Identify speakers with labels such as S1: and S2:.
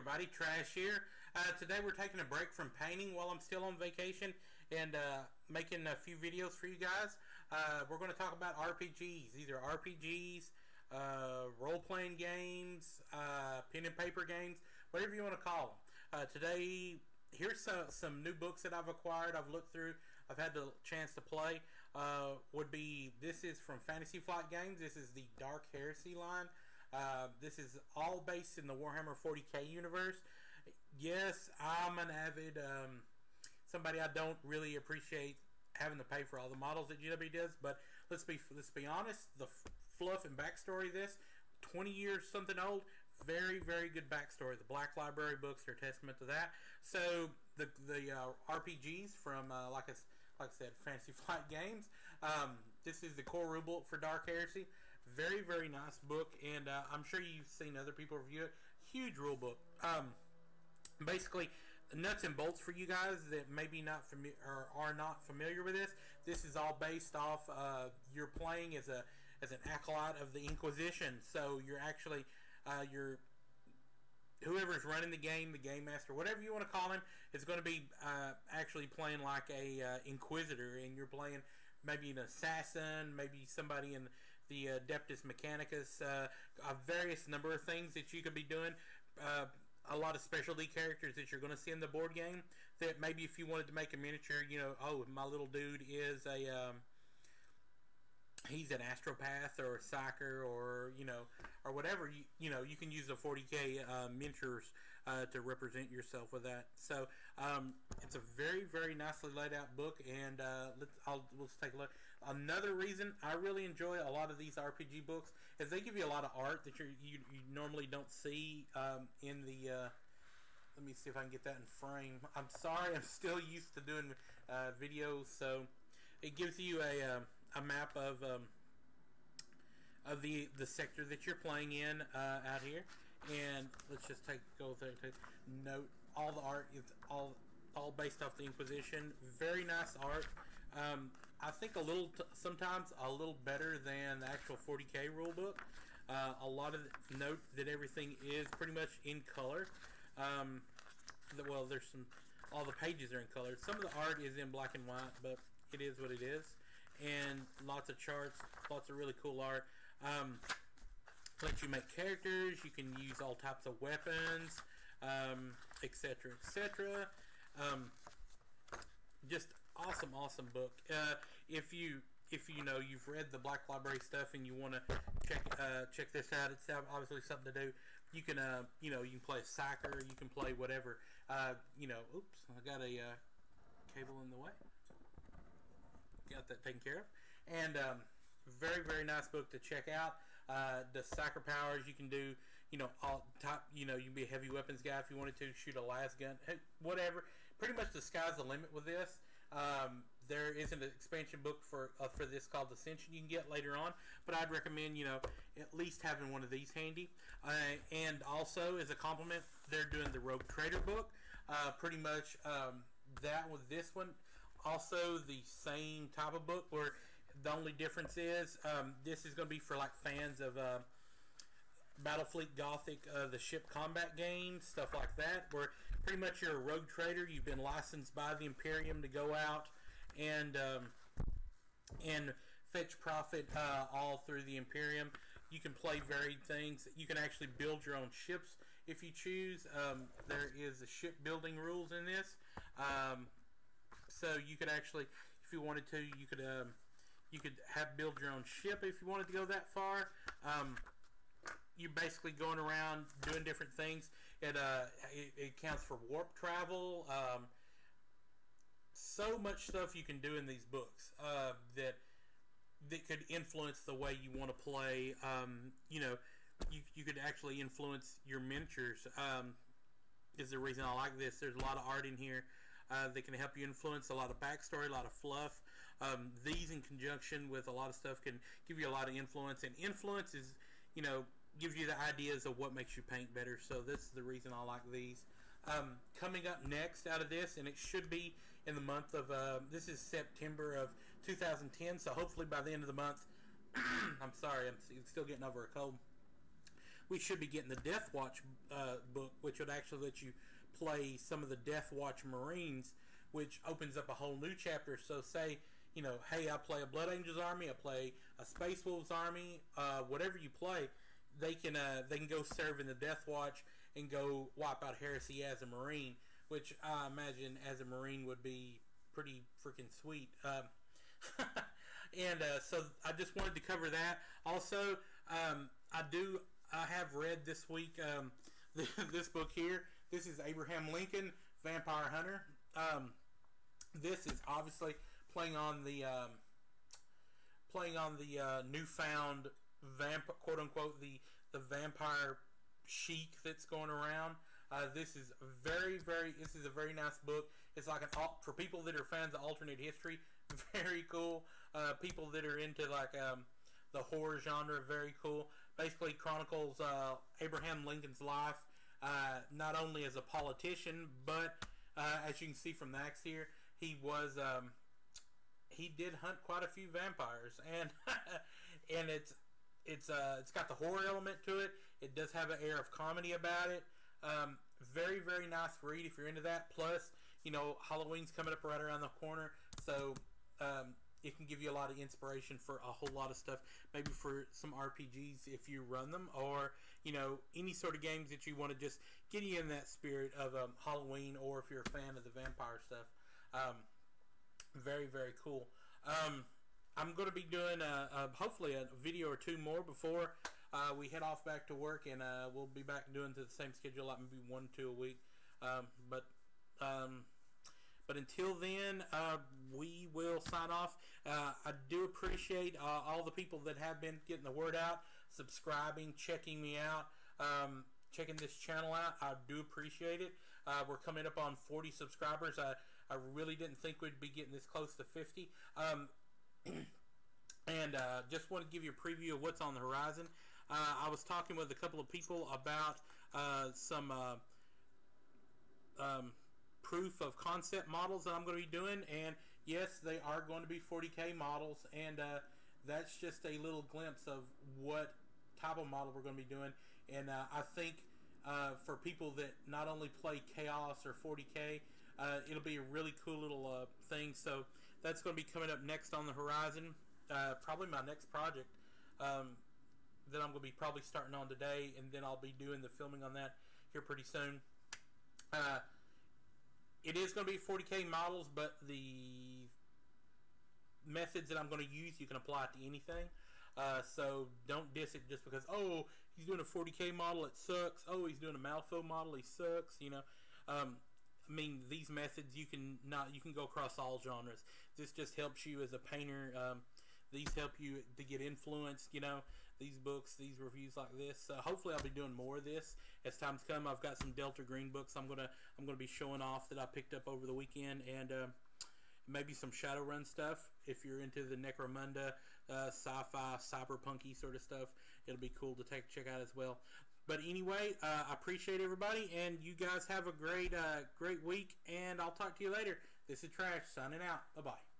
S1: everybody, Trash here. Today we're taking a break from painting while I'm still on vacation and making a few videos for you guys. We're going to talk about RPGs, either RPGs, role-playing games, pen and paper games, whatever you want to call them. Today, here's some new books that I've acquired, I've looked through, I've had the chance to play. This is from Fantasy Flight Games. This is the Dark Heresy line. This is all based in the Warhammer 40k universe. Yes, I'm an avid somebody. I don't really appreciate having to pay for all the models that GW does, but let's be honest, the fluff and backstory of this, 20 years something old, very good backstory. The Black Library books are a testament to that. So the RPGs from like I said, Fantasy Flight Games. This is the core rulebook for Dark Heresy. Very nice book, and I'm sure you've seen other people review it. Huge rulebook. Basically, nuts and bolts for you guys that maybe not familiar or are not familiar with this. This is all based off you're playing as an acolyte of the Inquisition. So you're actually whoever's running the game master, whatever you want to call him, is going to be actually playing like a inquisitor, and you're playing maybe an assassin, maybe somebody in the Adeptus Mechanicus, a various number of things that you could be doing. A lot of specialty characters that you're going to see in the board game that maybe if you wanted to make a miniature, you know, oh, my little dude is a he's an astropath or a psyker, or or whatever. You can use the 40k miniatures to represent yourself with that. So it's a very nicely laid out book, and let's take a look. Another reason I really enjoy a lot of these RPG books is they give you a lot of art that you normally don't see in the. Let me see if I can get that in frame. I'm sorry, I'm still used to doing videos, so it gives you a map of the sector that you're playing in out here, and let's just go through and take note. All the art is all based off the Inquisition. Very nice art. I think sometimes a little better than the actual 40k rulebook. A lot of note that everything is pretty much in color. Well, there's all the pages are in color. Some of the art is in black and white, but it is what it is. And lots of charts, lots of really cool art. Lets you make characters. You can use all types of weapons, etc. Just awesome book. If you know you've read the Black Library stuff and you want to check this out, it's obviously something to do. You can you can play a psyker, you can play whatever. Oops, I got a cable in the way. Got that taken care of. And very nice book to check out. The psyker powers you can do, all top, you can be a heavy weapons guy if you wanted to, shoot a las gun, whatever. Pretty much the sky's the limit with this. There is an expansion book for this called Ascension you can get later on, but I'd recommend at least having one of these handy. And also as a compliment, they're doing the Rogue Trader book. Pretty much that with this one. Also the same type of book, where the only difference is this is going to be for like fans of Battlefleet Gothic, the ship combat games, stuff like that, where pretty much you're a rogue trader. You've been licensed by the Imperium to go out and fetch profit all through the Imperium. You can play varied things. You can actually build your own ships if you choose. There is the shipbuilding rules in this. So you could actually, if you wanted to, you could build your own ship if you wanted to go that far. You're basically going around doing different things. It counts for warp travel. So much stuff you can do in these books that could influence the way you want to play. You could actually influence your miniatures. Is the reason I like this. There's a lot of art in here that can help you influence, a lot of backstory, a lot of fluff. These in conjunction with a lot of stuff can give you a lot of influence, and influence is, gives you the ideas of what makes you paint better. So this is the reason I like these. Coming up next out of this, and it should be in the month of this is September of 2010, so hopefully by the end of the month I'm sorry, I'm still getting over a cold. we should be getting the Death Watch book, which would actually let you play some of the Death Watch Marines, which opens up a whole new chapter. So say, you know, hey, I play a Blood Angels army, I play a Space Wolves army, whatever you play, they can go serve in the Death Watch and go wipe out heresy as a Marine, which I imagine as a Marine would be pretty freaking sweet. And so I just wanted to cover that. Also, I have read this week this book here. This is Abraham Lincoln, Vampire Hunter. This is obviously playing on the newfound quote unquote the vampire chic that's going around. This is this is a very nice book. It's like for people that are fans of alternate history, very cool. People that are into like the horror genre, very cool. Basically chronicles Abraham Lincoln's life, not only as a politician, but as you can see from the axe here, he did hunt quite a few vampires, and and it's got the horror element to it. It does have an air of comedy about it. Very nice read if you're into that. Plus, you know, Halloween's coming up right around the corner, so it can give you a lot of inspiration for a whole lot of stuff. Maybe for some RPGs if you run them, or you know, any sort of games that you want to just get you in that spirit of Halloween, or if you're a fan of the vampire stuff. Very cool. I'm going to be doing hopefully a video or two more before we head off back to work, and we'll be back doing the same schedule, like maybe 1-2 a week. But until then, we will sign off. I do appreciate all the people that have been getting the word out, subscribing, checking me out, checking this channel out. I do appreciate it. We're coming up on 40 subscribers. I really didn't think we'd be getting this close to 50. And just want to give you a preview of what's on the horizon. I was talking with a couple of people about some proof of concept models that I'm going to be doing, and yes, they are going to be 40K models, and that's just a little glimpse of what type of model we're going to be doing. And I think for people that not only play Chaos or 40K, it'll be a really cool little thing. So that's going to be coming up next on the horizon. Probably my next project that I'm going to be probably starting on today, and then I'll be doing the filming on that here pretty soon. It is going to be 40K models, but the methods that I'm going to use, you can apply it to anything. So don't diss it just because, oh, he's doing a 40K model, it sucks. Oh, he's doing a Malifaux model, he sucks. You know, I mean, these methods you can go across all genres. This just helps you as a painter. These help you to get influenced. You know, these books, these reviews like this. Hopefully, I'll be doing more of this as times come. I've got some Delta Green books I'm gonna be showing off that I picked up over the weekend, and maybe some Shadowrun stuff if you're into the Necromunda, sci-fi, cyberpunky sort of stuff. It'll be cool to check out as well. But anyway, I appreciate everybody, and you guys have a great week, and I'll talk to you later. This is Trash signing out. Bye bye.